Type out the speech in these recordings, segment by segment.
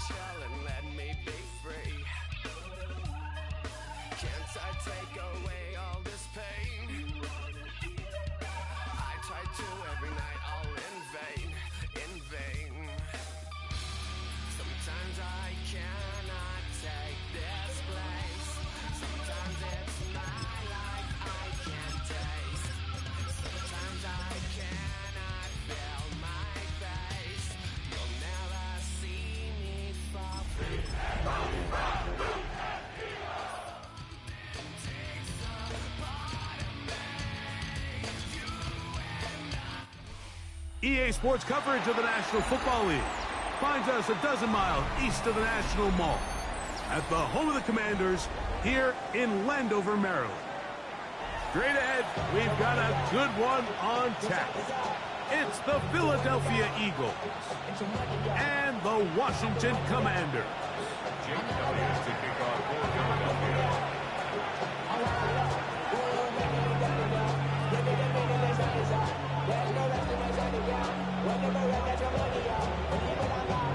chill and let me be free. Can't I take away all this pain? I try to every night, all in vain, in vain. Sometimes I cannot take this place. Sometimes it's my life I can't taste. Sometimes I cannot feel my face. You'll never see me fall free. EA Sports coverage of the National Football League finds us a dozen miles east of the National Mall at the home of the Commanders here in Landover, Maryland. Straight ahead, we've got a good one on tap. It's the Philadelphia Eagles and the Washington Commanders. Jake Elliott to kick off for Philadelphia.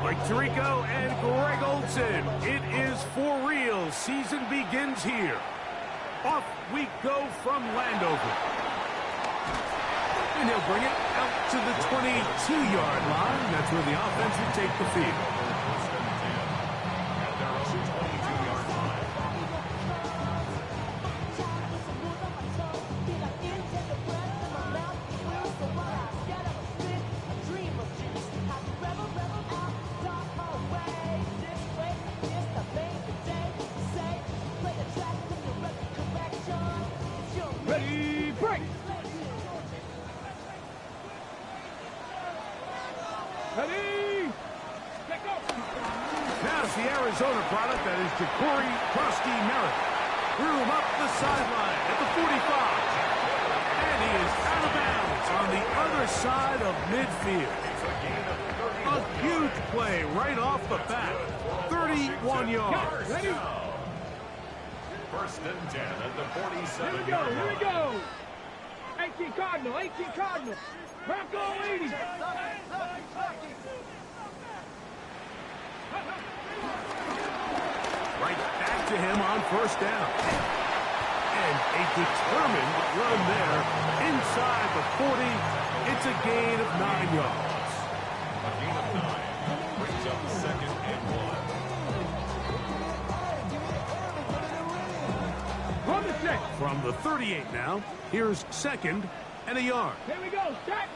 Mike Tirico and Greg Olson. It is for real. Season begins here. Off we go from Landover. And he'll bring it out to the 22-yard line. That's where the offense will take the field. At their own 22-yard line. Ready, break! Ready! Now it's the Arizona product that is Ja'Cory Krusty-Merritt. Threw him up the sideline at the 45. And he is out of bounds on the other side of midfield. A huge play right off the bat. 31 yards. Ready? First and 10 at the 47. Here we go, here we go. 18 Cardinal, 18 Cardinal. Bronco 80. Right back to him on first down. And a determined run there inside the 40. It's a gain of 9 yards. A gain of 9. Brings up second and 1. Run the set. From the 38 now, here's second and a yard. Here we go, set.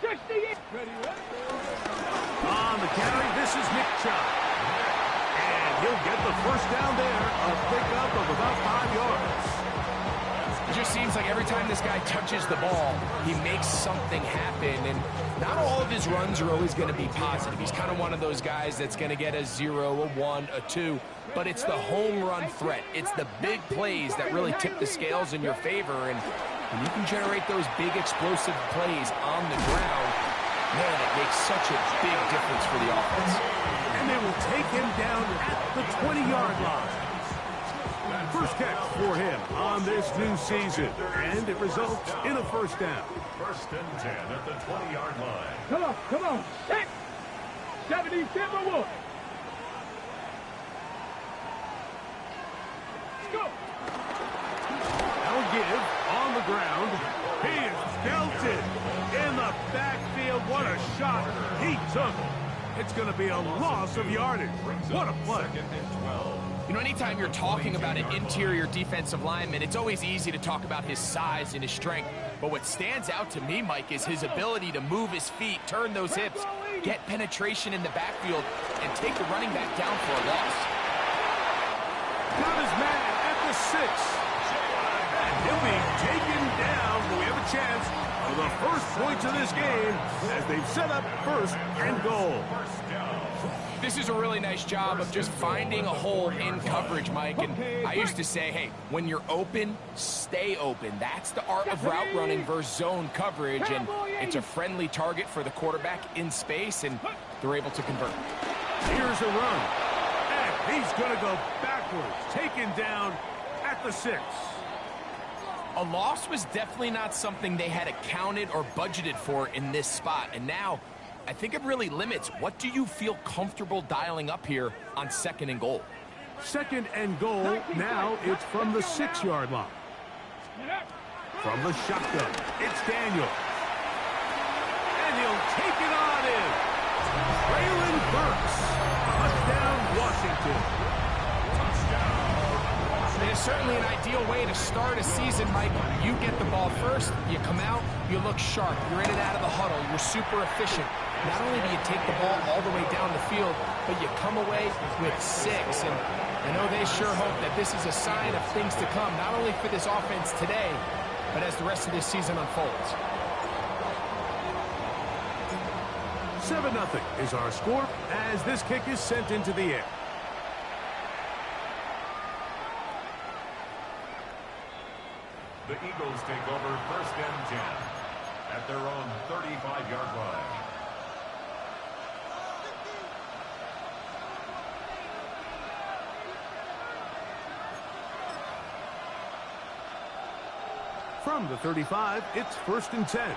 68. Ready, On the carry, this is Nick Chubb. And he'll get the first down there, a pickup of about 5 yards. It just seems like every time this guy touches the ball, he makes something happen. And not all of his runs are always going to be positive. He's kind of one of those guys that's going to get a 0, a 1, a 2. But it's the home run threat. It's the big plays that really tip the scales in your favor. And when you can generate those big explosive plays on the ground, man, it makes such a big difference for the offense. And they will take him down at the 20-yard line. First catch for him on this new season. And it results in a first down. First and 10 at the 20-yard line. Come on, set. 70 Timberwolves. Go. That'll give on the ground. He is belted in the backfield. What a shot he took. It's going to be a loss of yardage. What a play. Second and 12. You know, anytime you're talking about an interior defensive lineman, it's always easy to talk about his size and his strength. But what stands out to me, Mike, is his ability to move his feet, turn those hips, get penetration in the backfield, and take the running back down for a loss. Got his man at the 6. And he'll be taken down. But we have a chance for the first points of this game as they've set up first and goal. This is a really nice job of just finding a hole in coverage, Mike. And I used to say, hey, when you're open, stay open. That's the art of route running versus zone coverage. And it's a friendly target for the quarterback in space, and they're able to convert. Here's a run. And he's going to go backwards. Taken down at the 6. A loss was definitely not something they had accounted or budgeted for in this spot. And now, I think it really limits. What do you feel comfortable dialing up here on 2nd and goal? 2nd and goal. Now it's from the 6-yard line. From the shotgun, it's Daniel. And he'll take it on in. Traylon Burks. Touchdown, Washington. It is certainly an ideal way to start a season, Mike. You get the ball first, you come out, you look sharp, you're in and out of the huddle, you're super efficient. Not only do you take the ball all the way down the field, but you come away with 6. And I know they sure hope that this is a sign of things to come, not only for this offense today, but as the rest of this season unfolds. 7-0 is our score as this kick is sent into the air. The Eagles take over 1st and 10 at their own 35-yard line. From the 35, it's 1st and 10.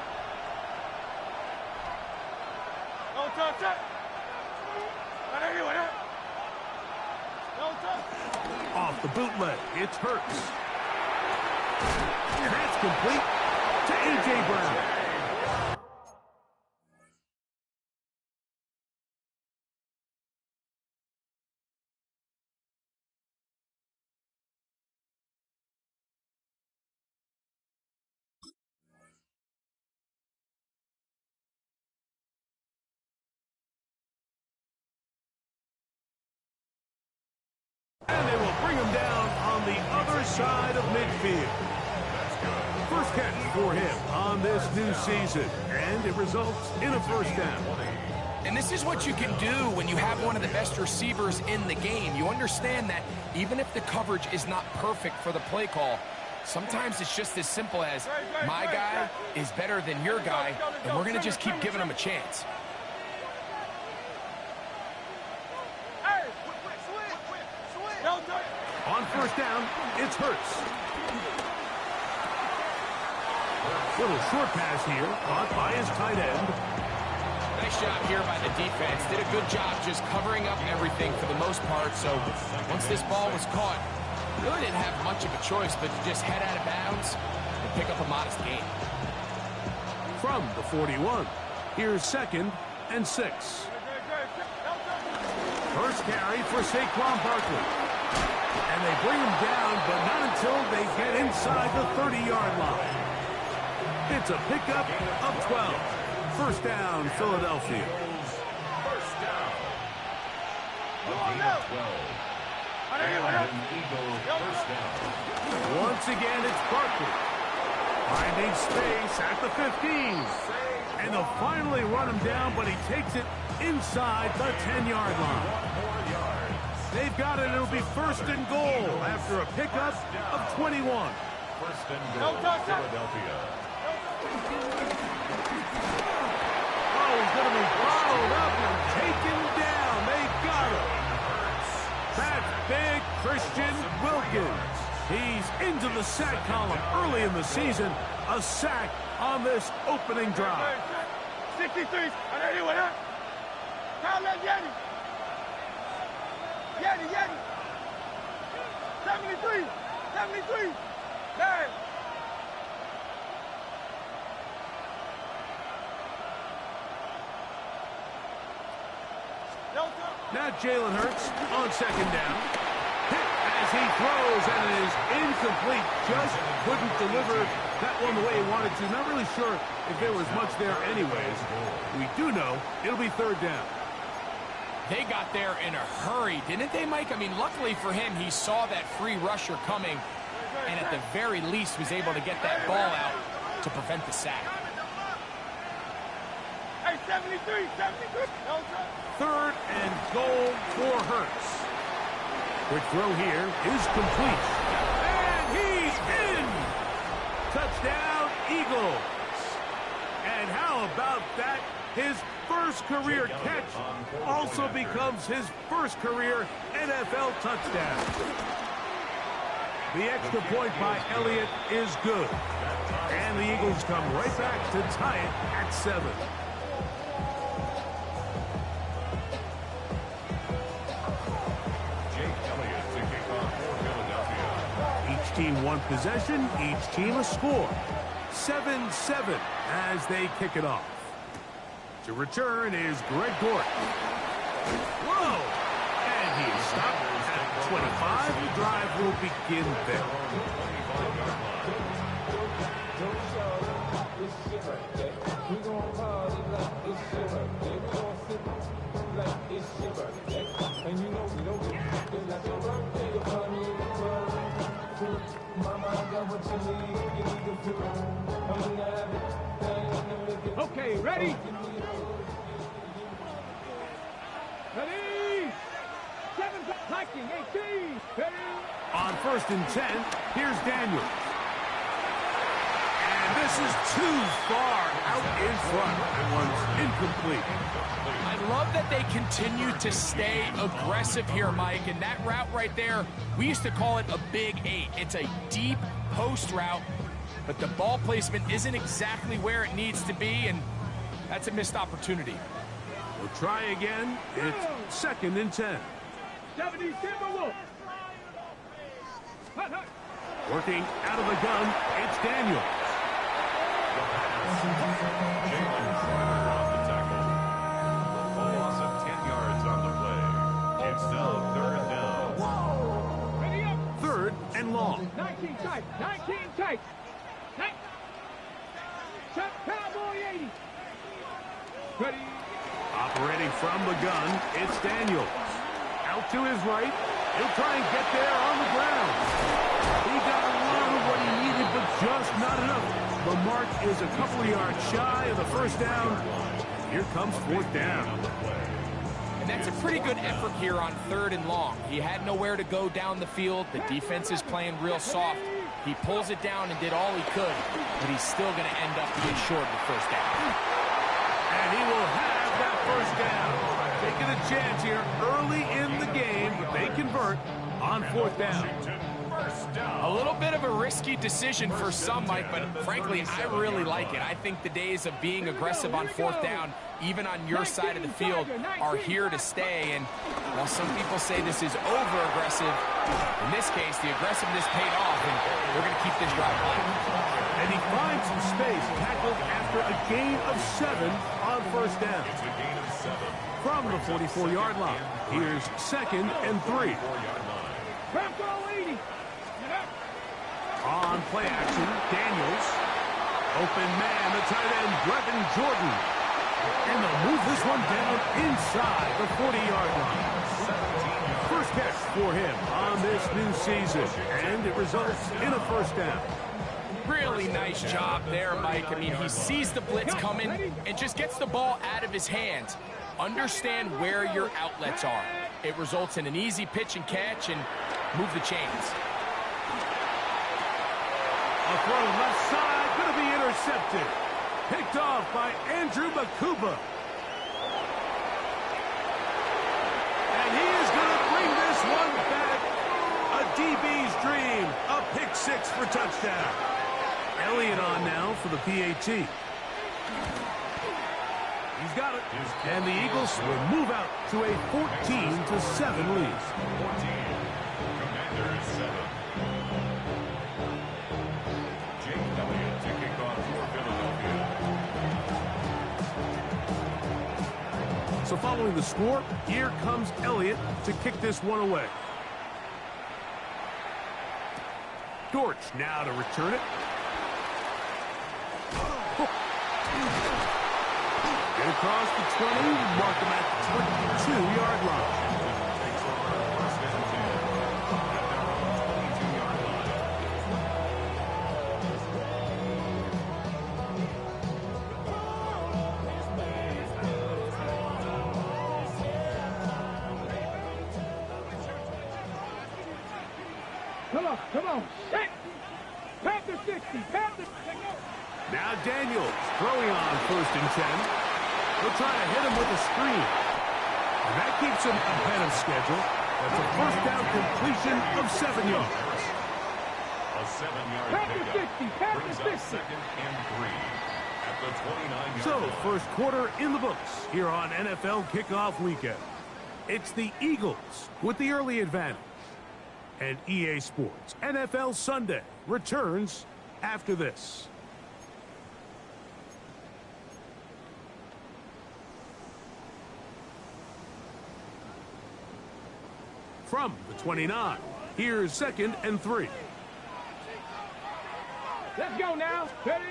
Off the bootleg, it's Hurts. And that's complete to A.J. Brown. And they will bring him down on the other side of midfield. First catch for him on this new season, and it results in a 1st down. And this is what you can do when you have one of the best receivers in the game. You understand that even if the coverage is not perfect for the play call, sometimes it's just as simple as my guy is better than your guy, and we're going to just keep giving him a chance. On 1st down, it's Hurts. Little short pass here, caught by his tight end. Nice job here by the defense. Did a good job just covering up everything for the most part. So once this ball was caught, really didn't have much of a choice but to just head out of bounds and pick up a modest gain. From the 41, here's 2nd and 6. First carry for Saquon Barkley. And they bring him down, but not until they get inside the 30-yard line. It's a pickup of 12. 1st down, Philadelphia. 1st down. Eagles 1st down. Once again, it's Barkley. Finding space at the 15. And they'll finally run him down, but he takes it inside the 10-yard line. They've got it. It'll be 1st and goal after a pickup of 21. 1st and goal, Philadelphia. Oh, he's going to be bottled up and taken down. They got him. That's big Christian Wilkins. He's into the sack column early in the season. A sack on this opening drive. 63. Yeti. 73. 9. Now Jalen Hurts on 2nd down. Hit as he throws, and it is incomplete. Just couldn't deliver that one the way he wanted to. Not really sure if there was much there anyways. We do know it'll be 3rd down. They got there in a hurry, didn't they, Mike? I mean, luckily for him, he saw that free rusher coming and at the very least was able to get that ball out to prevent the sack. Hey, 73. 3rd and goal for Hurts. Quick throw here is complete. And he's in! Touchdown, Eagles. And how about that? His first career catch also becomes his first career NFL touchdown. The extra point by Elliott is good. And the Eagles come right back to tie it at 7. team one possession, each team a score. 7-7 as they kick it off. To return is Greg Gort. Whoa! And he is stopped at 25. The drive will begin there. Okay, ready? Ready? 7, hiking, 18. Ready? On 1st and 10, here's Daniels. And this is too far out in front. That one's incomplete. I love that they continue to stay aggressive here, Mike. And that route right there, we used to call it a big 8. It's a deep post route, but the ball placement isn't exactly where it needs to be, and that's a missed opportunity. We'll try again. It's 2nd and 10. 70 Timberwolves. Hut, hut. Working out of the gun, it's Daniels. On the tackle. A loss of 10 yards on the play. It's now 3rd down. Ready up. 3rd and long. 19 tight. 19 tight. Tight. Shot cowboy 80. Ready. Operating from the gun, it's Daniels. Out to his right. He'll try and get there on the ground. He got a lot of what he needed, but just not enough. The mark is a couple of yards shy of the 1st down. Here comes 4th down. And that's a pretty good effort here on 3rd and long. He had nowhere to go down the field. The defense is playing real soft. He pulls it down and did all he could, but he's still going to end up being short of the 1st down. And he will have that 1st down. Taking a chance here early in the game, but they convert on 4th down. A little bit of a risky decision for some, Mike, but frankly, I really like it. I think the days of being aggressive on 4th down, even on your side of the field, are here to stay. And while some people say this is over-aggressive, in this case, the aggressiveness paid off, and we're going to keep this drive alive. And he finds some space, tackled after a gain of 7 on 1st down. It's a gain of 7. From the 44-yard line, here's 2nd and 3. Bronco 80. On play action, Daniels. Open man, the tight end, Brevin Jordan. And they'll move this one down inside the 40-yard line. First catch for him on this new season, and it results in a 1st down. Really nice job there, Mike. I mean, he sees the blitz coming and just gets the ball out of his hands. Understand where your outlets are. It results in an easy pitch and catch and move the chains. A throw left side, going to be intercepted. Picked off by Andrew Makuba. And he is going to bring this one back. A DB's dream. A pick 6 for touchdown. Elliott on now for the PAT. He's got it. And the Eagles will move out to a 14-7 lead. 14. Commanders 7. Jake Elliott to kick off for Philadelphia. So following the score, here comes Elliott to kick this one away. Dortch now to return it. Get across the 20, mark him at the 22-yard line. Come on. Hey! Pound the 60. Pound the... Now Daniels throwing on 1st and 10. He'll try to hit him with a screen. And that keeps him ahead of schedule. That's a 1st down completion of 7 yards. A 7-yard Pound the pickup 60. Pound brings the up 60. 2nd and 3 at the 29-yard So, line. first quarter in the books here on NFL Kickoff Weekend. It's the Eagles with the early advantage. And EA Sports NFL Sunday returns after this. From the 29, here's 2nd and 3. Let's go now. Ready?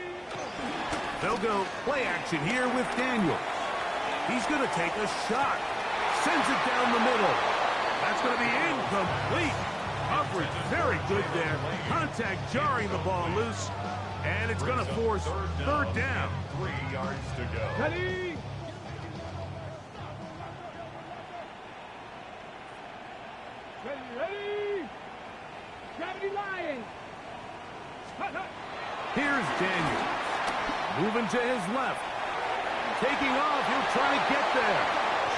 They'll go play action here with Daniels. He's going to take a shot. Sends it down the middle. That's going to be incomplete. Coverage very good there. Contact jarring the ball loose. And it's going to force third down. 3 yards to go. Ready? Ready? Gravity Lions. Hut, hut. Here's Daniels. Moving to his left. Taking off. He'll try to get there.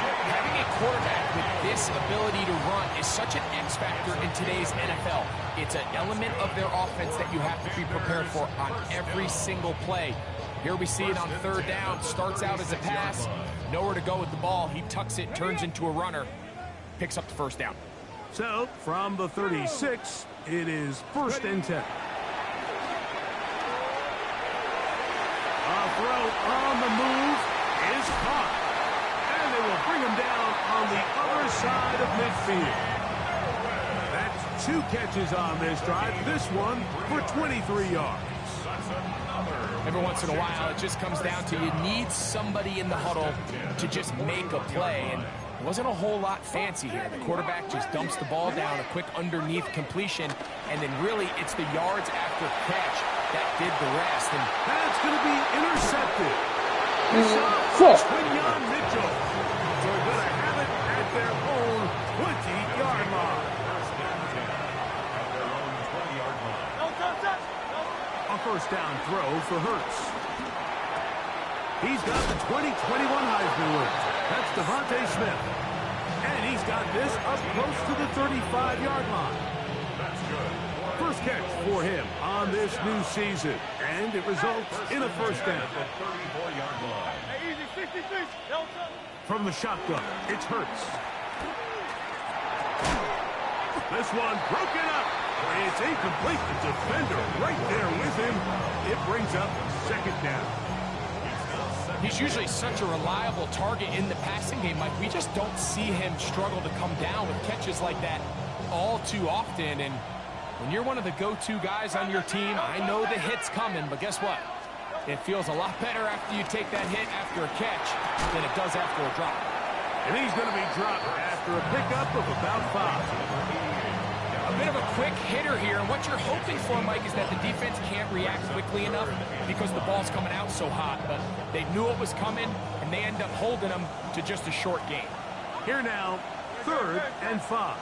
Having a quarterback with this ability to run is such an X factor in today's NFL. It's an element of their offense that you have to be prepared for on every single play. Here we see it on third down. Starts out as a pass. Nowhere to go with the ball. He tucks it, turns into a runner. Picks up the first down. So, from the 36, it is 1st and 10. A throw on the move is caught. And they will bring him down on the other side of midfield. That's 2 catches on this drive. This one for 23 yards. Every once in a while, it just comes down to you need somebody in the huddle to just make a play. And it wasn't a whole lot fancy here. The quarterback just dumps the ball down, a quick underneath completion, and then really it's the yards after catch that did the rest. And that's going to be intercepted. Quinyon Mitchell. So they're going to have it at their own 20-yard line. A first down throw for Hurts. He's got the 2021 Heisman winner. That's Devontae Smith. And he's got this up close to the 35-yard line. That's good. First catch for him on this new season. And it results in a first down. 34-yard line. Easy, 66. From the shotgun, it's Hurts. This one broken up. It's incomplete. The defender right there with him. It brings up 2nd down. he's usually such a reliable target in the passing game. Like, we just don't see him struggle to come down with catches like that all too often. And when you're one of the go-to guys on your team, I know the hit's coming, but guess what? It feels a lot better after you take that hit after a catch than it does after a drop. And he's going to be dropped after a pickup of about 5. A bit of a quick hitter here, and what you're hoping for, Mike, is that the defense can't react quickly enough because the ball's coming out so hot. But they knew it was coming, and they end up holding them to just a short gain. Here now, 3rd and 5.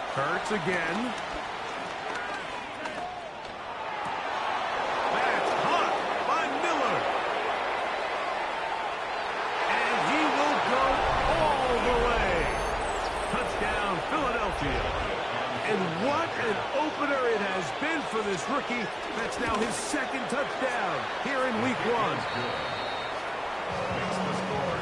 Hurts again. That's caught by Miller. And he will go all the way. Touchdown, Philadelphia. And what an opener it has been for this rookie. That's now his 2nd touchdown here in week 1.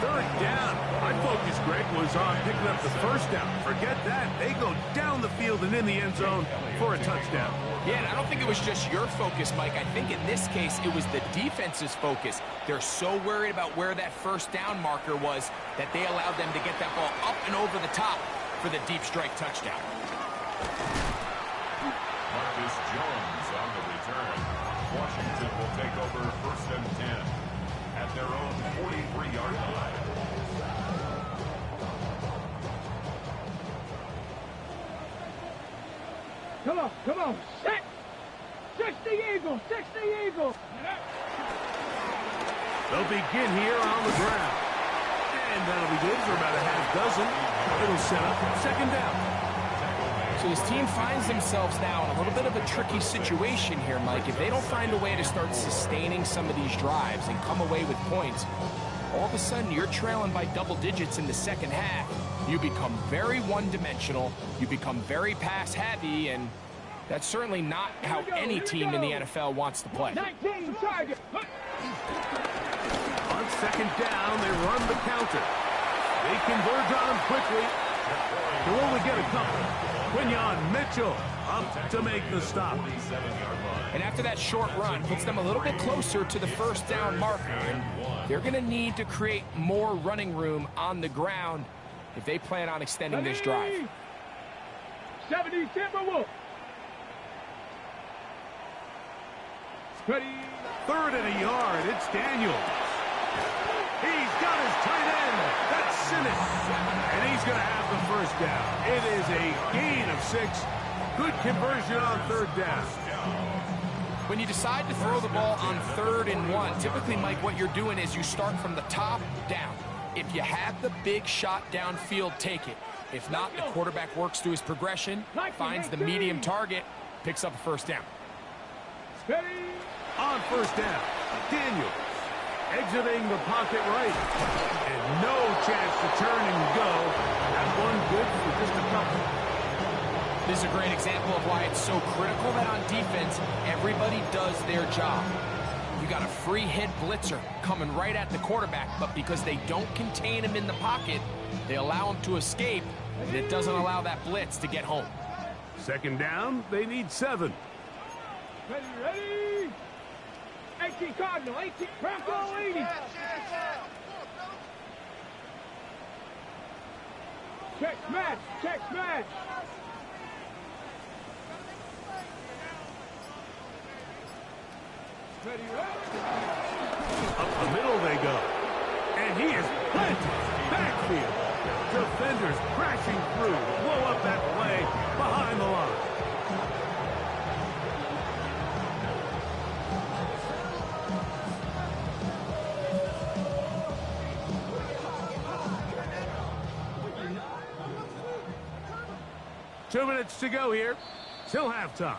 3rd down. My focus, Greg, was on picking up the first down. Forget that. They go down the field and in the end zone for a touchdown. Yeah, and I don't think it was just your focus, Mike. I think in this case, it was the defense's focus. They're so worried about where that first down marker was that they allowed them to get that ball up and over the top for the deep strike touchdown. Marcus Jones on the return. Washington will take over 1st and 10 at their own 43-yard line. Come on, set! 60 Eagles, 60 Eagles! They'll begin here on the ground. And that'll be good for about a half dozen. It'll set up 2nd down. So this team finds themselves now in a little bit of a tricky situation here, Mike. If they don't find a way to start sustaining some of these drives and come away with points, all of a sudden you're trailing by double digits in the second half. You become very one-dimensional, you become very pass-heavy, and that's certainly not how any team in the NFL wants to play. 19 target. On second down, they run the counter. They converge on him quickly. He'll only get a couple. Quinyon Mitchell up to make the stop. And after that short run, puts them a little bit closer to the first down marker. And they're going to need to create more running room on the ground if they plan on extending this drive. 70 Timberwolves. Ready. Third and a yard. It's Daniels. He's got his tight end. That's Simmons. And he's going to have the first down. It is a gain of 6. Good conversion on third down. When you decide to throw the ball on 3rd and 1, typically, Mike, what you're doing is you start from the top down. If you have the big shot downfield, take it. If not, the quarterback works through his progression, finds the medium target, picks up a first down. On first down, Daniels exiting the pocket right. And no chance to turn and go. That one good for just a couple. This is a great example of why it's so critical that on defense, everybody does their job. You got a free hit blitzer coming right at the quarterback, but because they don't contain him in the pocket, they allow him to escape, and it doesn't allow that blitz to get home. Second down, they need 7. Ready. 18 Cardinal, 18 Bronco 80. Check smash, check smash. Ready, Up the middle they go. And he is planted. Backfield. Defenders crashing through. Blow up that play behind the line. Two minutes to go here. Till halftime.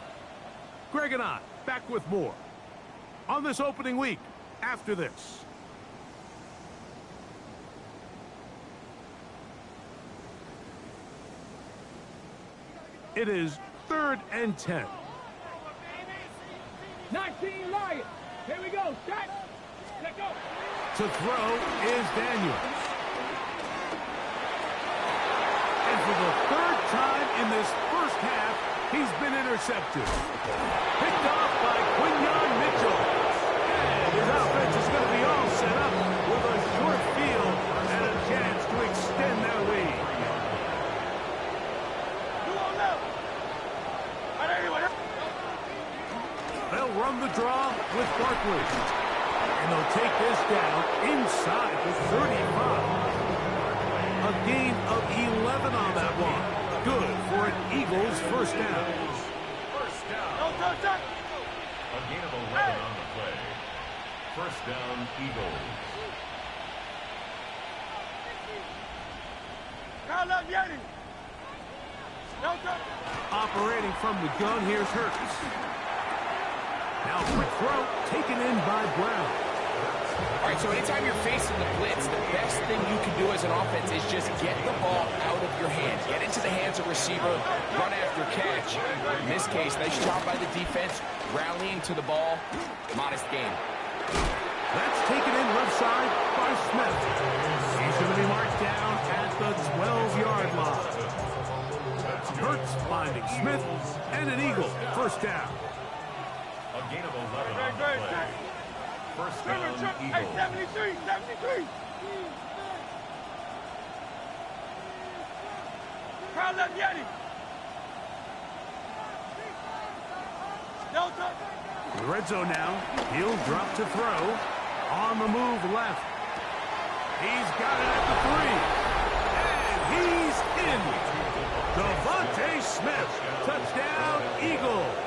Greg and I back with more on this opening week after this. It is 3rd and 10. 19 Lions. Here we go. Set. Let go. To throw is Daniels. And for the 3rd time in this first half, he's been intercepted. Picked off by Quinyon Mitchell. And his offense is going to be all set up with a short field and a chance to extend their lead. They'll run the draw with Barkley. And they'll take this down inside the 35. A gain of 11 on that one. Good for an Eagles first down. First down. A gain of 11 on the play. First down, Eagles. Operating from the gun, here's Hurts. Now quick throw, taken in by Brown. All right, so anytime you're facing the blitz, the best thing you can do as an offense is just get the ball out of your hands. Get into the hands of receiver, run after catch. In this case, nice job by the defense, rallying to the ball. Modest gain. That's taken in left side by Smith. He's going to be marked down at the 12-yard line. Hurts finding Smith, and an Eagle first down. A gain of 11 on the play. First down, Eagles. 73. Crowd left Yeti. Delta. The red zone now. He'll drop to throw. On the move left. He's got it at the 3. And he's in. Devontae Smith. Touchdown, Eagles.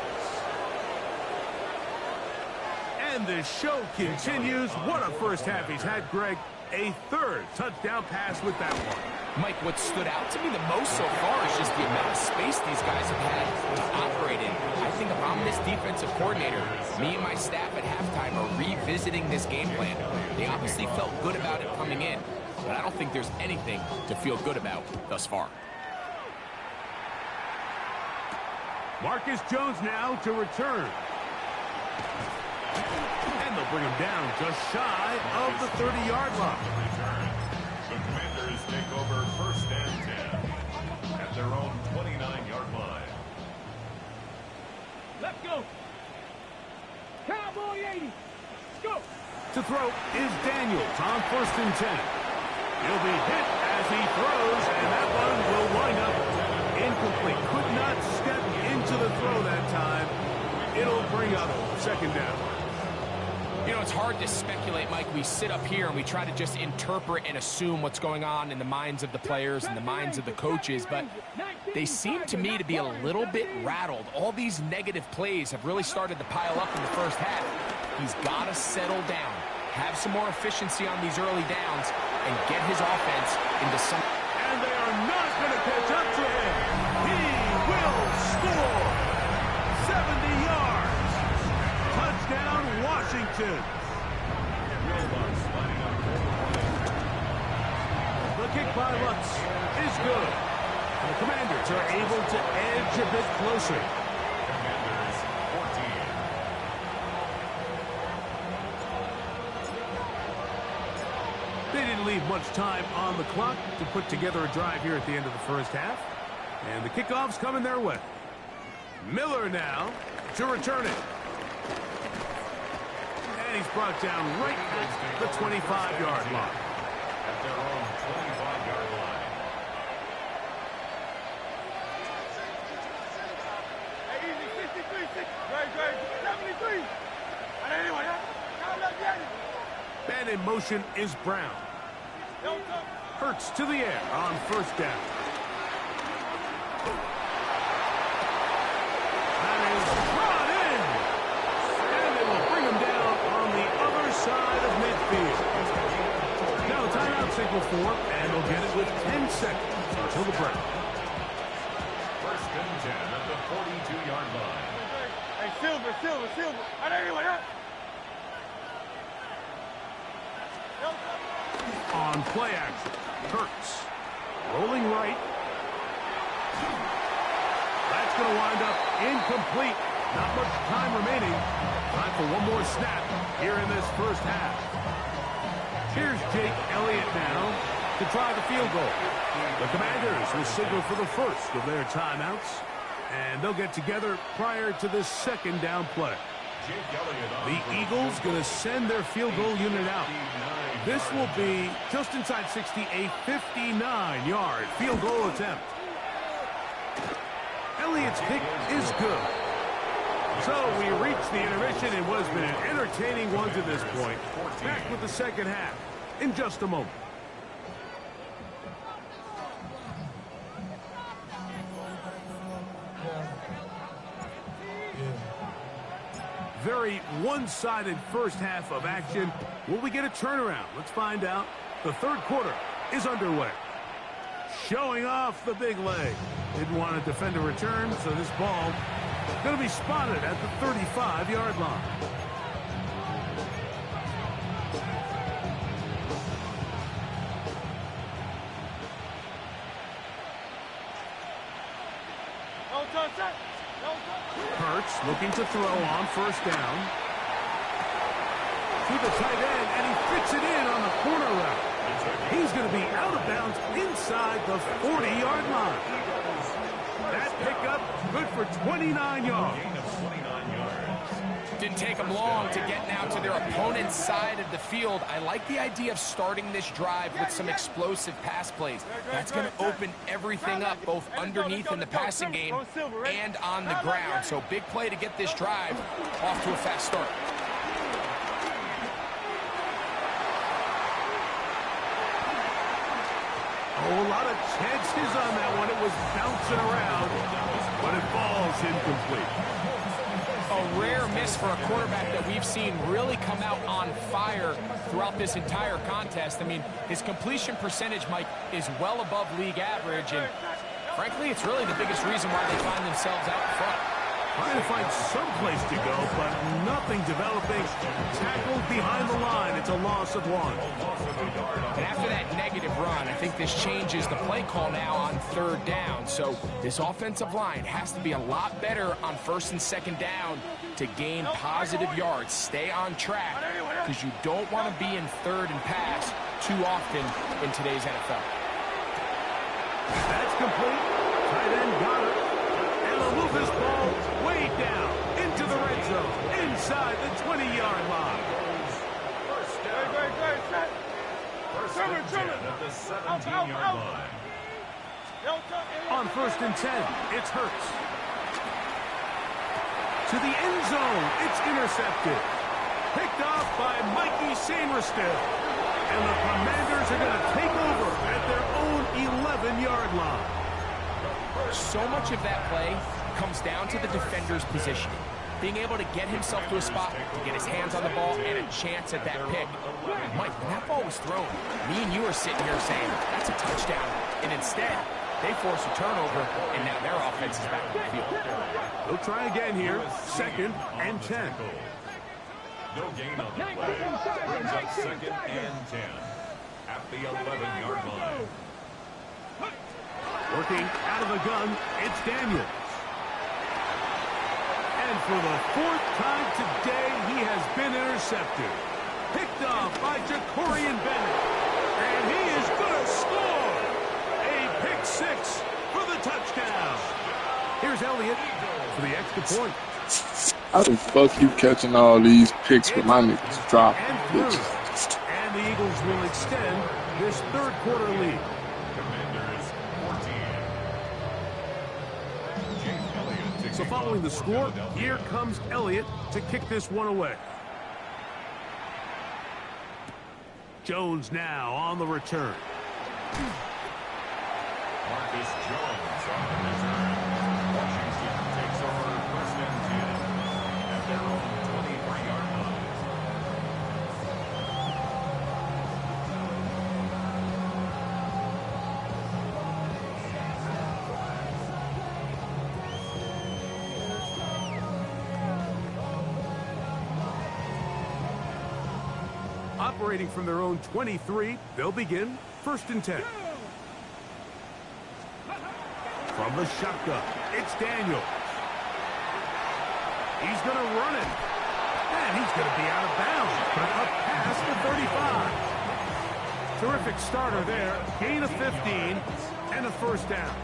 And the show continues. What a first half he's had, Greg. A 3rd touchdown pass with that one. Mike, what stood out to me the most so far is just the amount of space these guys have had to operate in. I think if I'm this defensive coordinator, me and my staff at halftime are revisiting this game plan. They obviously felt good about it coming in, but I don't think there's anything to feel good about thus far. Marcus Jones now to return. And the bring him down just shy of the 30-yard line. The Commanders take over first and 10 at their own 29-yard line. Let's go. Cowboy 80. Let's go. To throw is Daniels on first and 10. He'll be hit as he throws, and that one will wind up incomplete. Could not step into the throw that time. It'll bring up second down. You know, it's hard to speculate, Mike. We sit up here and we try to just interpret and assume what's going on in the minds of the players and the minds of the coaches, but they seem to me to be a little bit rattled. All these negative plays have really started to pile up in the first half. He's got to settle down, have some more efficiency on these early downs, and get his offense into some... And they are not going to catch up to him. He will score 70 yards. Touchdown, Washington. The kick by Lutz is good. The Commanders are able to edge a bit closer. Commanders 14. They didn't leave much time on the clock to put together a drive here at the end of the first half. And the kickoff's coming their way. Miller now to return it. And he's brought down right at the 25-yard line. At their own 25-yard line. Hey, easy. 63, 60. Great. 73. And anyway, And in motion is Brown. Hurts to the air on first down. That is brought in. And they will bring him down on the other side of midfield. Now timeout signal for, and they'll get it with 10 seconds until the break. First and 10 at the 42-yard line. Hey, Silver. And anyway, On play action, Hurts rolling right. That's going to wind up incomplete. Not much time remaining. Time for one more snap here in this first half. Here's Jake Elliott now to try the field goal. The Commanders will signal for the first of their timeouts, and they'll get together prior to this second down play. The Eagles going to send their field goal unit out. This will be just inside 60, a 59-yard field goal attempt. Elliott's kick is good. So we reach the intermission in what has been an entertaining one to this point. Back with the second half in just a moment. Very one-sided first half of action. Will we get a turnaround? Let's find out. The third quarter is underway. Showing off the big leg. Didn't want to defend a return, so this ball going to be spotted at the 35-yard line. Hurts looking to throw on first down. To the tight end, and he fits it in on the corner route. He's going to be out of bounds inside the 40-yard line. That pickup good for 29 yards. Didn't take them long to get now to their opponent's side of the field. I like the idea of starting this drive with some explosive pass plays. That's going to open everything up, both underneath in the passing game and on the ground. So big play to get this drive off to a fast start. Oh, a lot of chances on that one. It was bouncing around, but it falls incomplete. A rare miss for a quarterback that we've seen really come out on fire throughout this entire contest. I mean, his completion percentage, Mike, is well above league average, and frankly, it's really the biggest reason why they find themselves out front. Trying to find some place to go, but nothing developing. Tackled behind the line. It's a loss of 1. And after that negative run, I think this changes the play call now on 3rd down. So this offensive line has to be a lot better on 1st and 2nd down to gain positive yards. Stay on track because you don't want to be in 3rd and pass too often in today's NFL. That's complete. Tight end got it. And they'll move this ball way down into the red zone, inside the 20-yard line. First and 10 at the 17-yard line. On 1st and 10, it's Hurts. To the end zone, it's intercepted. Picked off by Mikey Sainristil. And the Commanders are going to take over at their own 11-yard line. So much of that play comes down to the defender's positioning. Being able to get himself to a spot, to get his hands on the ball, and a chance at that pick. Mike, when that ball was thrown, me and you are sitting here saying, that's a touchdown. And instead, they force a turnover, and now their offense is back on the field. They'll try again here. 2nd and 10. No gain on the play. Brings up 2nd and 10 at the 11-yard line. Working out of the gun, it's Daniels. And for the 4th time today, he has been intercepted. Picked off by Jacorian Bennett. And he is going to score. A pick 6 for the touchdown. Here's Elliott for the extra point. How the fuck you catching all these picks with my niggas dropping? And the Eagles will extend this 3rd quarter lead. Commanders 14. So following the score, here comes Elliott to kick this one away. Jones now on the return. Marcus Jones on the return. Washington takes over 1st and 10 at their own 23-yard line. Operating from their own 23, they'll begin 1st and 10. From the shotgun, it's Daniels. He's going to run it. And he's going to be out of bounds. But up past the 35. Terrific starter there. Gain of 15 and a 1st down.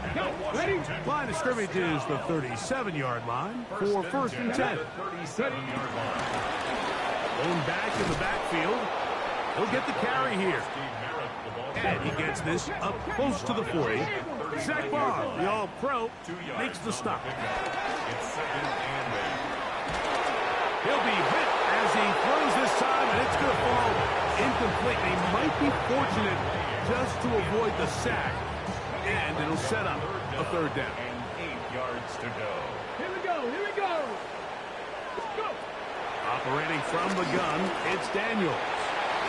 Ready? Line of scrimmage is the 37-yard line for 1st and 10. 37-yard line. Going back in the backfield. He'll get the carry here. And he gets this up close to the 40. Zach Barr, the All-Pro, makes the stop. It's 2nd and 8. He'll be hit as he throws this time, and it's going to fall incomplete. He might be fortunate just to avoid the sack, and it'll set up a 3rd down. And 8 yards to go. Here we go. Here we go. Let's go. Operating from the gun, it's Daniels.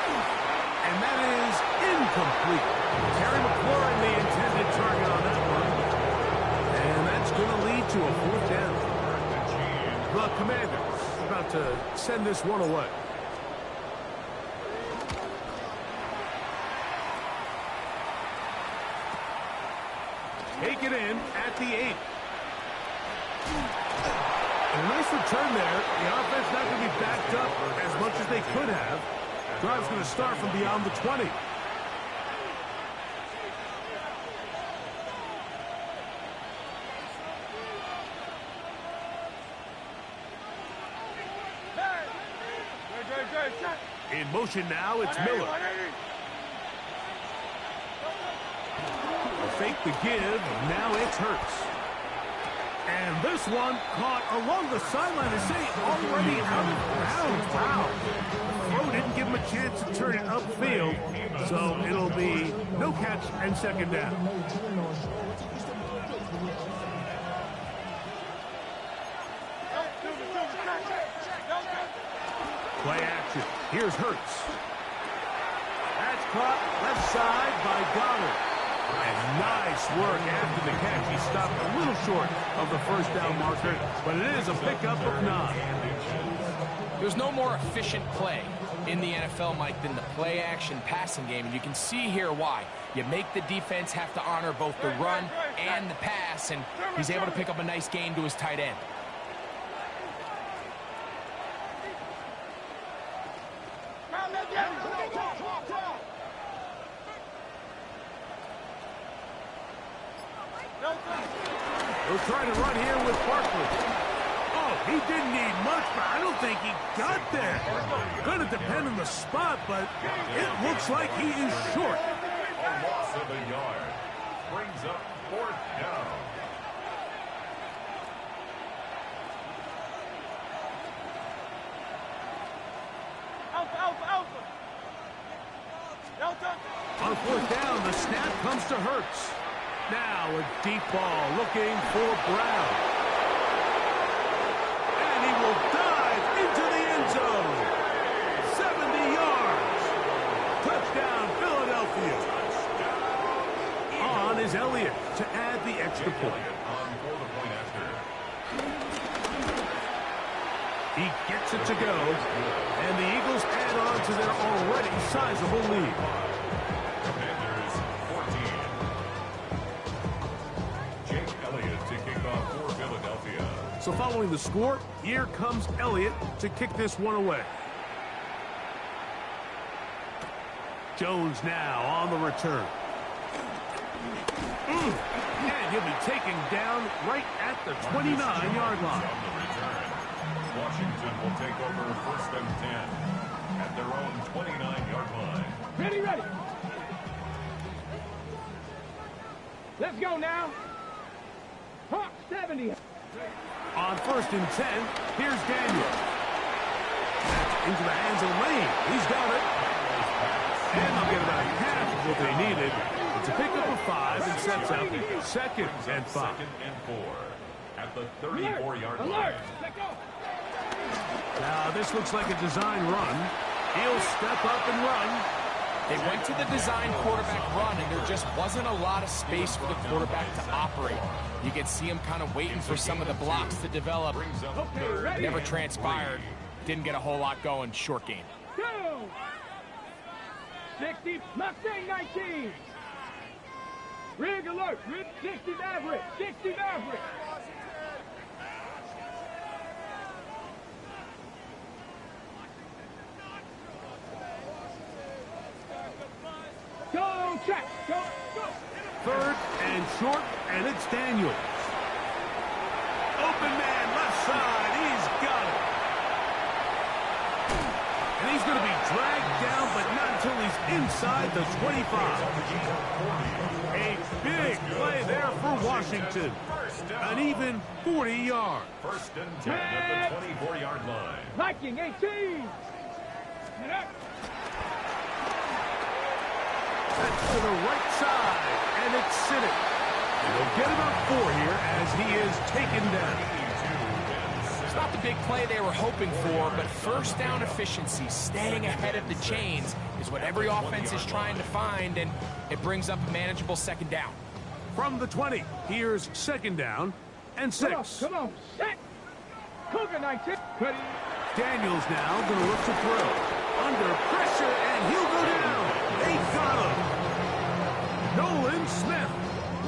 And that is incomplete. Terry McLaurin, the intended target on that one. And that's going to lead to a 4th down. The Commanders about to send this one away. Take it in at the 8. And a nice return there. The offense not going to be backed up as much as they could have. Drive's going to start from beyond the 20. In motion now, it's Miller. Fake the give, now it's Hurts. And this one caught along the sideline, they say already out of bounds. Wow. The throw didn't give him a chance to turn it upfield, so it'll be no catch and 2nd down. Play action. Here's Hurts. That's caught left side by Goddard. And nice work after the catch. He stopped a little short of the first down marker, but it is a pickup of 9. There's no more efficient play in the NFL, Mike, than the play-action passing game, and you can see here why. You make the defense have to honor both the run and the pass, and he's able to pick up a nice gain to his tight end. He'll try to run here with Barkley. Oh, he didn't need much, but I don't think he got there. Going to depend on the spot, but it looks like he is short. A loss of a yard. Brings up 4th down. On 4th down, the snap comes to Hurts. Now a deep ball looking for Brown. And he will dive into the end zone. 70 yards. Touchdown, Philadelphia. On is Elliott to add the extra point. He gets it to go. And the Eagles add on to their already sizable lead. So following the score, here comes Elliott to kick this one away. Jones now on the return. And he'll be taken down right at the 29-yard line. Washington will take over 1st and 10 at their own 29-yard line. Ready, ready. Let's go now. Hawk 70. On 1st and 10, here's Daniel. Into the hands of Lane. He's got it. And they'll get about half of what they needed. It's a pickup of 5 and sets up 2nd and 5. 2nd and 4 at the 34-yard line. Let go. Now this looks like a design run. He'll step up and run. They went to the design quarterback run, and there just wasn't a lot of space for the quarterback to operate. You can see him kind of waiting for some of the blocks to develop. Never transpired. Didn't get a whole lot going. Short game. 2. 60. Mustang 19. Rig alert. Rig 60 Maverick. 60 Maverick. Go check. Go. 3rd and short, and it's Daniels. Open man, left side. He's got it. And he's going to be dragged down, but not until he's inside the 25. A big play there for Washington. An even 40 yards. 1st and 10 at the 24-yard line. Viking 18. Get up. That's to the right side, and it's Siddick. They'll get about 4 here as he is taken down. It's not the big play they were hoping for, but 1st down efficiency, staying ahead of the chains, is what every offense is trying to find, and it brings up a manageable 2nd down. From the 20, here's 2nd down and 6. Come on. Set. Cougar 19. Ready. Daniels now going to look to throw. Under pressure, and he'll go down. They got him. Nolan Smith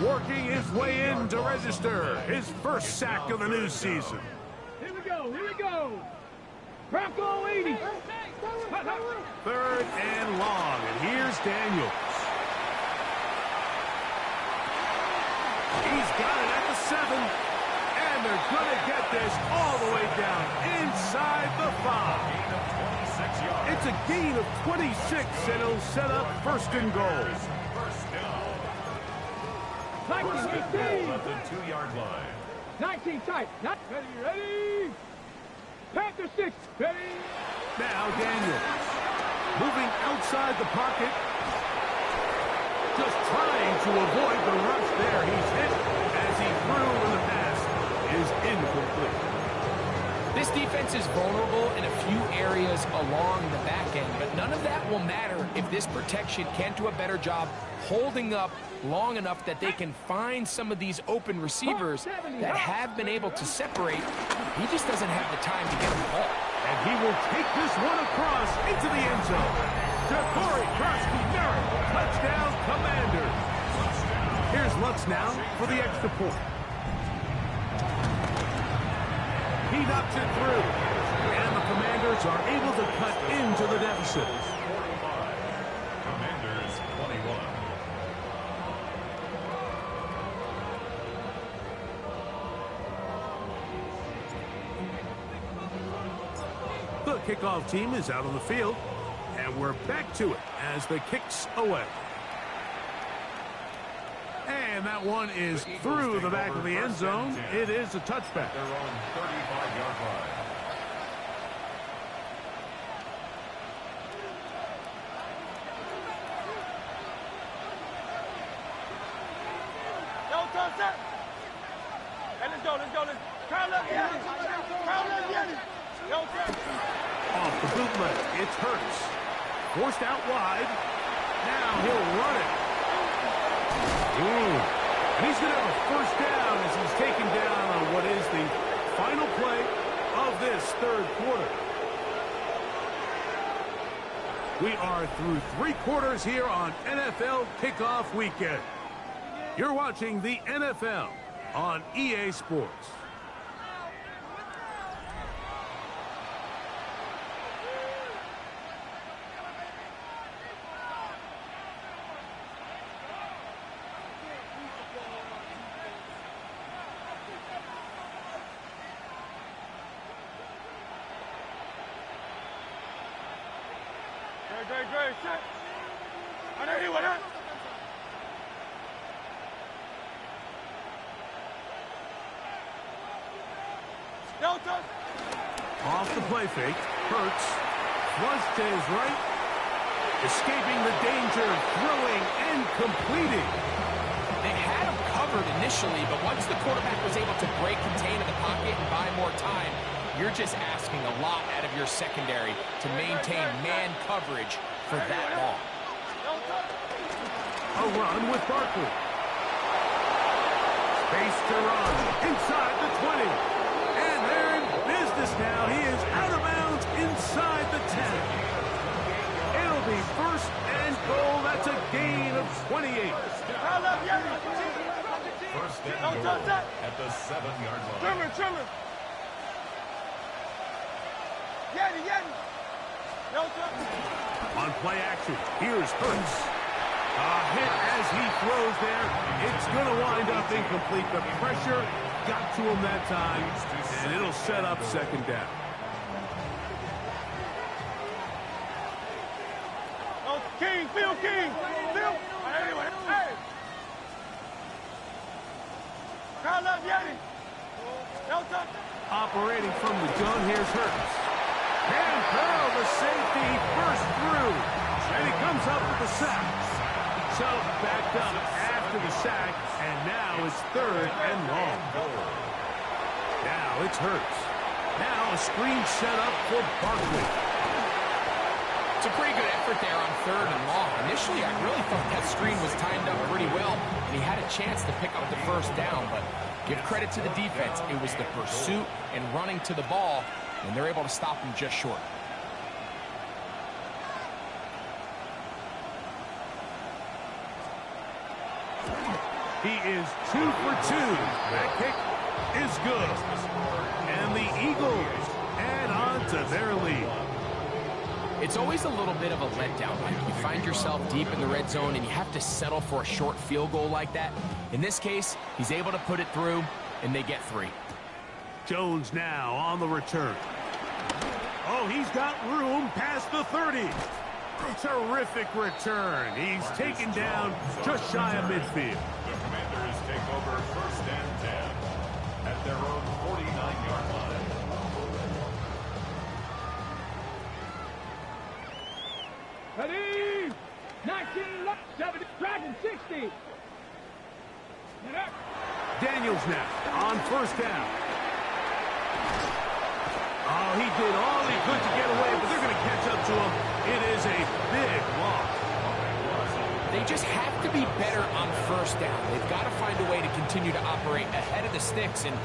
working his way in to register his 1st sack of the new season. Here we go. Here we go. Bronco 80. 3rd and long, and here's Daniels. He's got it at the 7, and they're going to get this all the way down inside the 5. It's a gain of 26, and it'll set up 1st and goal. 1st and goal at the 2-yard line. 19 tight. Not ready. Panther 6. Ready. Now Daniels moving outside the pocket. Just trying to avoid the rush there. He's hit as he threw, and the pass is incomplete. This defense is vulnerable in a few areas along the back end, but none of that will matter if this protection can't do a better job holding up long enough that they can find some of these open receivers that have been able to separate. He just doesn't have the time to get them the ball. And he will take this one across into the end zone. Ja'Cory Krosky-Merritt, touchdown Commanders. Here's Lutz now for the extra point. He knocks it through, and the Commanders are able to cut into the deficit. Commanders 21. The kickoff team is out on the field, and we're back to it as the kick's away. And that one is through the back of the end zone. It is a touchback. Their own 35-yard line. Yo, touch that. Hey, let's go. Carl up, Yanni. Yo, touch. Off the bootleg, it's Hurts. Forced out wide. Now he'll run it. Ooh. And he's going to have a first down as he's taken down on what is the final play of this third quarter. We are through 3 quarters here on NFL Kickoff Weekend. You're watching the NFL on EA Sports. Great, set. I know you want it. Yo, touch. Off the play fake, Hurts, flush to his right, escaping the danger, throwing and completing. They had him covered initially, but once the quarterback was able to break contain in the pocket and buy more time, you're just asking a lot out of your secondary to maintain man coverage for that long. A run with Barkley. Space to run inside the 20. And they're in business now. He is out of bounds inside the 10. It'll be first and goal. That's a gain of 28. First and goal at the 7-yard line. Trimmer. Yanni. No touch. On play action, here's Hurts. A hit as he throws there. It's going to wind up incomplete. The pressure got to him that time, and it'll set up second down. Oh, King. Phil. Hey. Carl up, Yanni. No touch. Operating from the gun, here's Hurts. And Pearl, the safety, burst through. And he comes up with the sack. So backed up after the sack, and now it's third and long. Now it's Hurts. Now a screen set up for Barkley. It's a pretty good effort there on third and long. Initially, I really thought that screen was timed up pretty well, and he had a chance to pick up the first down, but give credit to the defense. It was the pursuit and running to the ball, and they're able to stop him just short. He is 2 for 2. That kick is good. And the Eagles add on to their lead. It's always a little bit of a letdown. Like you find yourself deep in the red zone and you have to settle for a short field goal like that. In this case, he's able to put it through, and they get 3. Jones now on the return. Oh, he's got room past the 30. Terrific return. He's taken down just shy of midfield. The Commanders take over first and 10 at their own 49-yard line. Ready? 19, 70, Dragon 60. Daniels now on first down. Oh, he did all he could to get away, but they're going to catch up to him. It is a big loss. They just have to be better on first down. They've got to find a way to continue to operate ahead of the sticks, and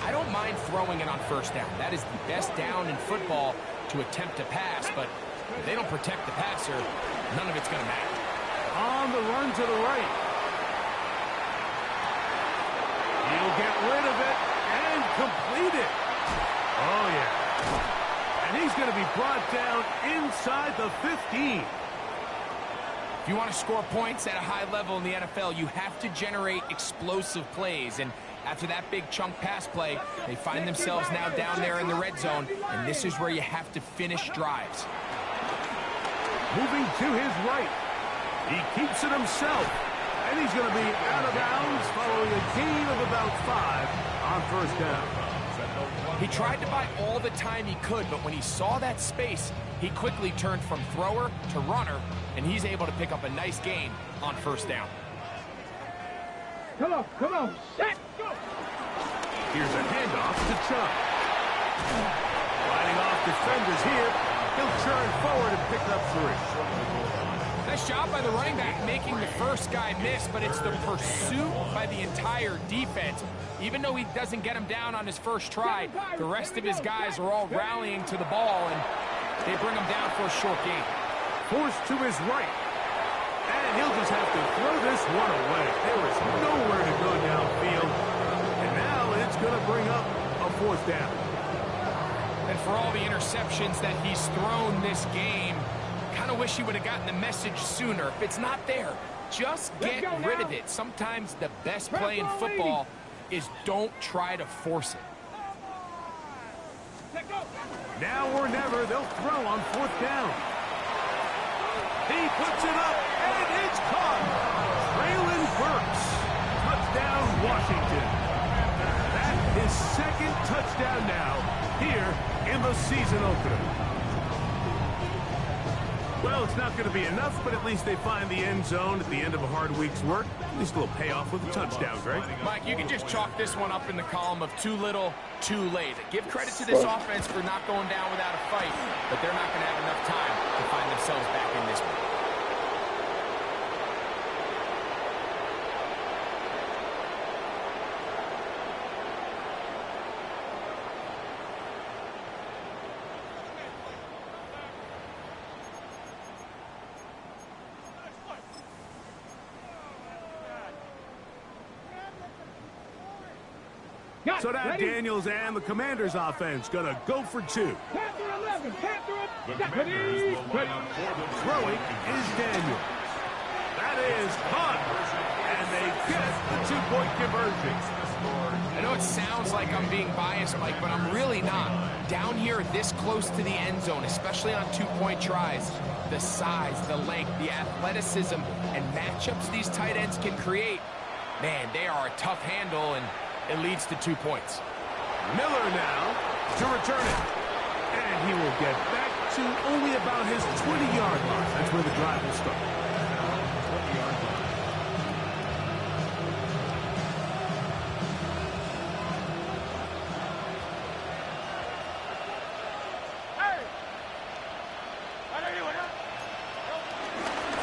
I don't mind throwing it on first down. That is the best down in football to attempt to pass, but if they don't protect the passer, none of it's going to matter. On the run to the right. He'll get rid of it and complete it. Oh, yeah. And he's going to be brought down inside the 15. If you want to score points at a high level in the NFL, you have to generate explosive plays. And after that big chunk pass play, they find themselves now down there in the red zone, and this is where you have to finish drives. Moving to his right. He keeps it himself. And he's going to be out of bounds following a gain of about 5 on first down. He tried to buy all the time he could, but when he saw that space, he quickly turned from thrower to runner, and he's able to pick up a nice gain on first down. Come on, set, go! Here's a handoff to Chubb. Fighting off defenders here. He'll turn forward and pick up 3. Nice job by the running back making the first guy miss, but it's the pursuit by the entire defense. Even though he doesn't get him down on his first try, the rest of his guys are all rallying to the ball, and they bring him down for a short gain. Forced to his right. And he'll just have to throw this one away. There is nowhere to go downfield. And now it's going to bring up a 4th down. And for all the interceptions that he's thrown this game, kind of wish he would have gotten the message sooner. If it's not there, just get rid of it. Sometimes the best play in football is don't try to force it. Now or never, they'll throw on 4th down. He puts it up, and it's caught. Traylon Burks. Touchdown, Washington. That's his 2nd touchdown now here in the season opener. Well, it's not going to be enough, but at least they find the end zone at the end of a hard week's work. At least a little payoff with a touchdown, Greg. Mike, you can just chalk this one up in the column of too little, too late. Give credit to this offense for not going down without a fight, but they're not going to have enough time to find themselves back in this one. So now Daniels and the Commanders offense going to go for 2. Panther 11, Panther 11. The Commanders will line up for the Throwing is Daniels. That is caught. And they get the 2-point conversion. I know it sounds like I'm being biased, Mike, but I'm really not. Down here this close to the end zone, especially on 2-point tries, the size, the length, the athleticism, and matchups these tight ends can create, man, they are a tough handle, and it leads to 2 points. Miller now to return it. And he will get back to only about his 20-yard line. That's where the drive will start.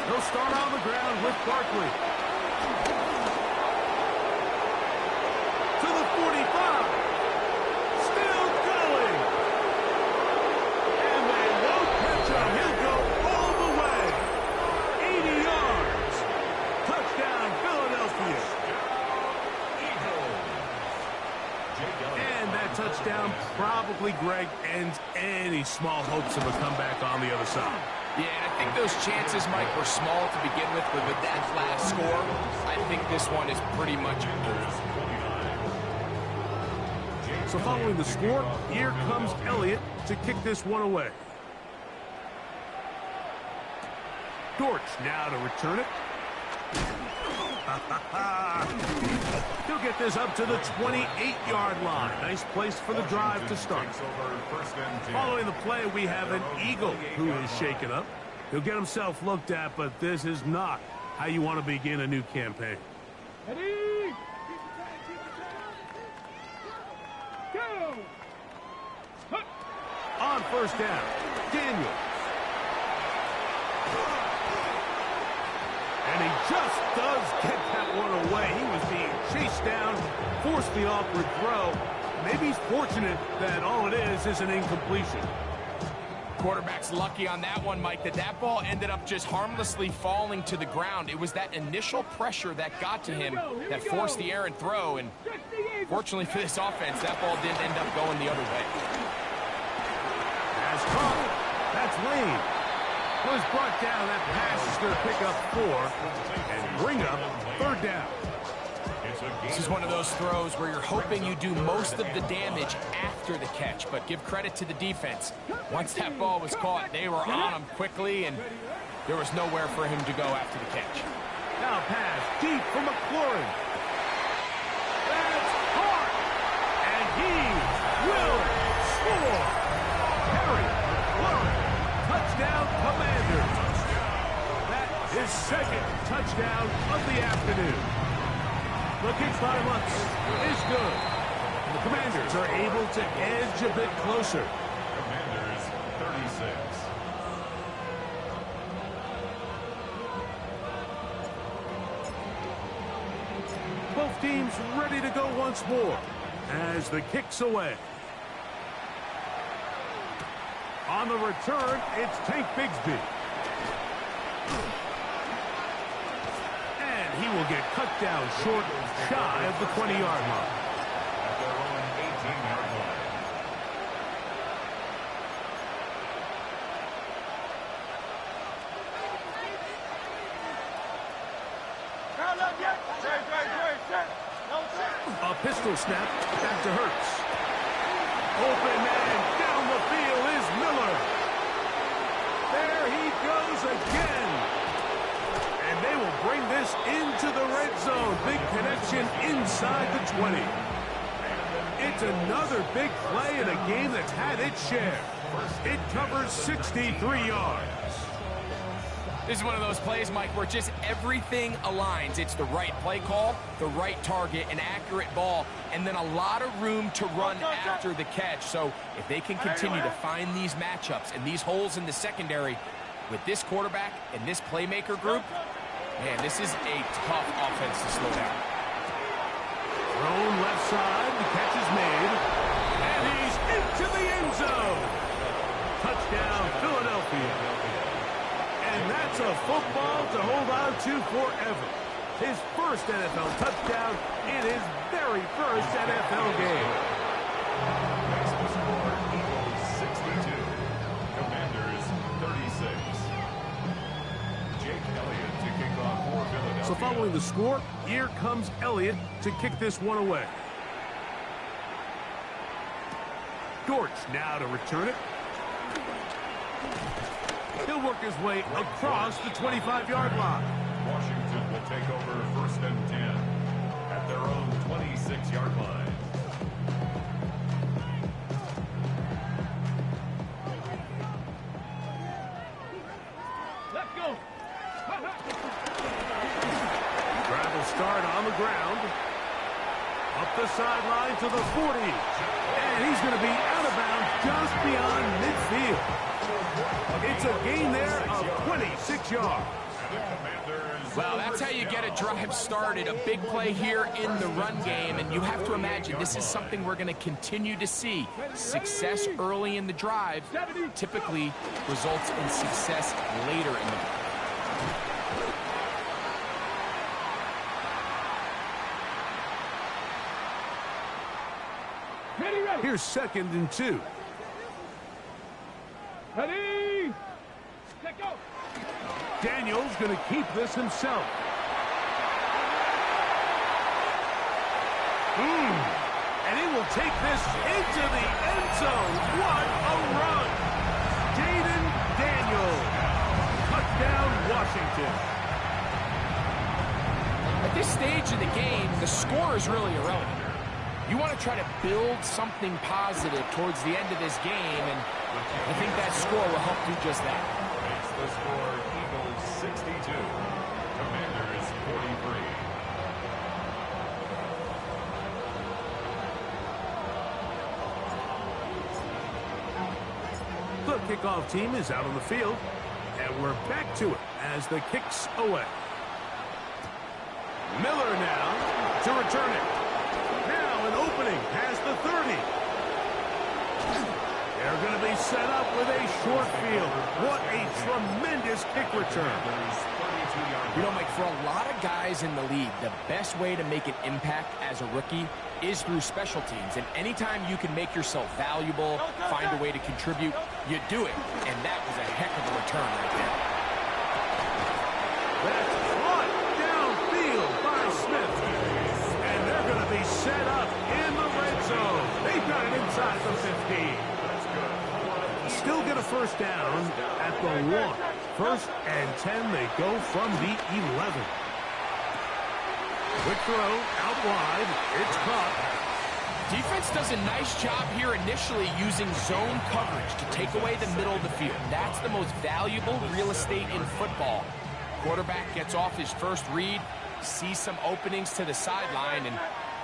He'll start on the ground with Barkley. To the 45. Still going. And they won't catch him. He'll go all the way. 80 yards. Touchdown, Philadelphia. And that touchdown probably, Greg, ends any small hopes of a comeback on the other side. Yeah, and I think those chances, Mike, were small to begin with, but with that last score, I think this one is pretty much over. So following the score, here comes Elliott to kick this one away. Dortch now to return it. He'll get this up to the 28-yard line. Nice place for the drive to start. Following the play, we have an Eagle who is shaken up. He'll get himself looked at, but this is not how you want to begin a new campaign. Ready? Go! first down. Daniels. And he just does get that one away. He was being chased down, forced the awkward throw. Maybe he's fortunate that all it is an incompletion. Quarterback's lucky on that one, Mike, that ball ended up just harmlessly falling to the ground. It was that initial pressure that got to him that forced the errant throw, and fortunately for this offense, that ball didn't end up going the other way. As caught, that's Lane. Was brought down. That pass is going to pick up 4 and bring up third down. This is one of those throws where you're hoping you do most of the damage after the catch, but give credit to the defense. Once that ball was caught, they were on him quickly, and there was nowhere for him to go after the catch. Now pass deep for McLaurin. That's hard, and he will score. Harry McLaurin, touchdown Commanders. That is second touchdown of the afternoon. The kick by Lutz is good. The Commanders are able to edge a bit closer. Commanders 36. Both teams ready to go once more as the kick's away. On the return, it's Tank Bigsby. And he will get cut down short, shy of the 20-yard line. At their own 18-yard line. A pistol snap back to Hurts. Open man down the field is Miller. There he goes again. And they will bring this into the red zone. Big connection inside the 20. It's another big play in a game that's had its share. It covers 63 yards. This is one of those plays, Mike, where just everything aligns. It's the right play call, the right target, an accurate ball, and then a lot of room to run after the catch. So if they can continue to find these matchups and these holes in the secondary with this quarterback and this playmaker group, man, this is a tough offense to slow down. Thrown left side, the catch is made, and he's into the end zone. Touchdown, Philadelphia. And that's a football to hold on to forever. His first NFL touchdown in his very first NFL game. Makes the score Eagles 62. Commanders 36. Jake Elliott to kick off for Philadelphia. So following the score, here comes Elliott to kick this one away. Dortch now to return it. He'll work his way across the 25-yard line. Washington will take over first and 10 at their own 26-yard line. Let's go. Drive will start on the ground. Up the sideline to the 40. And he's going to be out of bounds just beyond midfield. It's a gain there of 26 yards. Well, that's how you get a drive started. A big play here in the run game, and you have to imagine this is something we're going to continue to see. Success early in the drive typically results in success later in the drive. Here's 2nd and 2. Ready? Let go. Daniels going to keep this himself. And he will take this into the end zone. What a run. Jaden Daniels. Touchdown, Washington. At this stage of the game, the score is really irrelevant. You want to try to build something positive towards the end of this game, and I think that score will help do just that. Makes the score Eagles 62. Commanders 43. kickoff team is out on the field, and we're back to it as the kick's away. Miller now to return it. Now an opening past the 30. They're going to be set up with a short field. What a tremendous kick return. You know, Mike, for a lot of guys in the league, the best way to make an impact as a rookie is through special teams. And anytime you can make yourself valuable, find a way to contribute, you do it. And that was a heck of a return right there. That's caught downfield by Smith. And they're going to be set up in the red zone. They've got it inside the 15. Still get a first down at the 1. First and 10, they go from the 11. Quick throw, out wide, it's caught. Defense does a nice job here initially using zone coverage to take away the middle of the field. That's the most valuable real estate in football. Quarterback gets off his first read, sees some openings to the sideline, and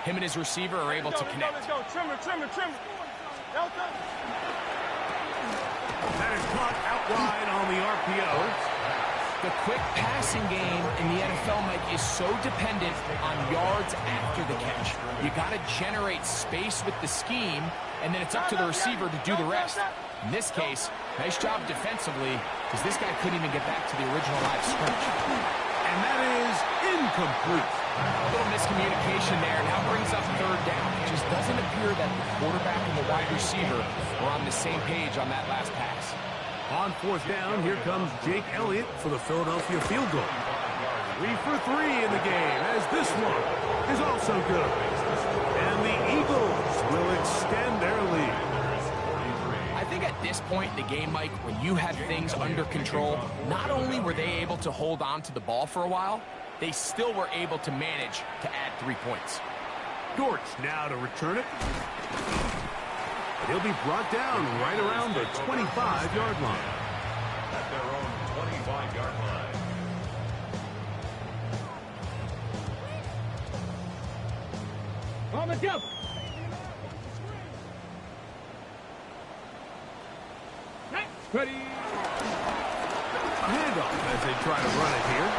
him and his receiver are able to connect. Let's go. Trimmer. That is caught out wide on the RPO. The quick passing game in the NFL, Mike, is so dependent on yards after the catch. You got to generate space with the scheme, and then it's up to the receiver to do the rest. In this case, nice job defensively, because this guy couldn't even get back to the original live scrimmage. And that is incomplete. A little miscommunication there. Now brings up third down. It just doesn't appear that the quarterback and the wide receiver were on the same page on that last pass. On fourth down, here comes Jake Elliott for the Philadelphia field goal. 3 for 3 in the game, as this one is also good. And the Eagles will extend their lead. I think at this point in the game, Mike, when you had things under control, not only were they able to hold on to the ball for a while, they still were able to manage to add 3 points. Dortch now to return it. He'll be brought down right around the 25-yard line. At their own 25-yard line. On the jump. Ready. Handoff as they try to run it here.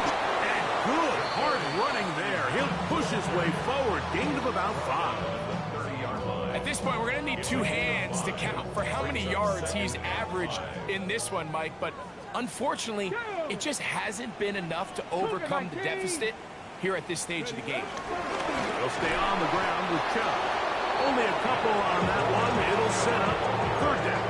And good, hard running there. He'll push his way forward. Gain of about 5. At this point, we're going to need 2 hands to count for how many yards he's averaged in this one, Mike. But unfortunately, it just hasn't been enough to overcome the deficit here at this stage of the game. They'll stay on the ground with Chubb. Only a couple on that one. It'll set up third down.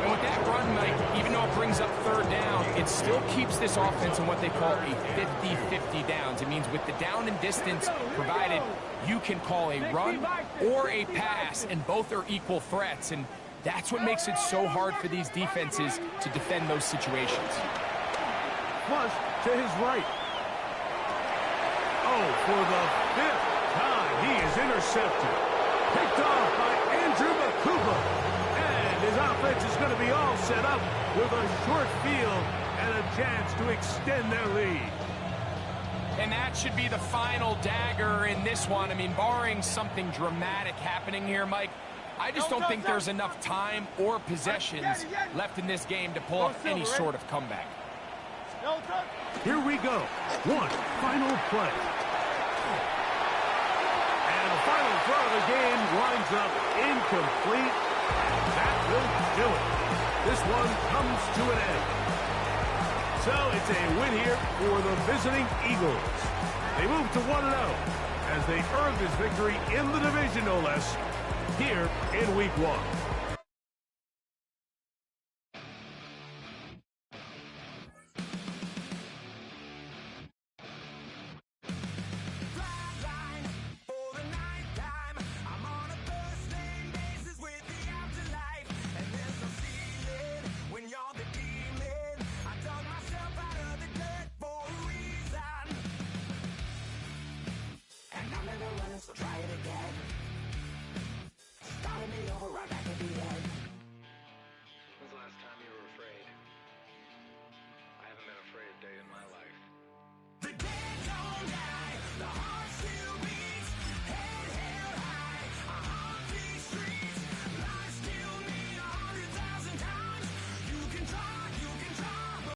And with that run, Mike, even though it brings up third down, it still keeps this offense in what they call a 50-50 downs. It means with the down and distance provided, you can call a run or a pass, and both are equal threats. And that's what makes it so hard for these defenses to defend those situations. Plus, to his right. Oh, for the 5th time, he is intercepted. Picked off by Andrew Makuba. And his offense is going to be all set up with a short field and a chance to extend their lead. And that should be the final dagger in this one. I mean, barring something dramatic happening here, Mike, I just don't think there's enough time or possessions left in this game to pull off any sort of comeback. Here we go. One final play. And the final throw of the game winds up incomplete. That will do it. This one comes to an end. So it's a win here for the visiting Eagles. They move to 1-0 as they earn this victory in the division, no less, here in Week 1. So try it again. Starting me over right back at the end.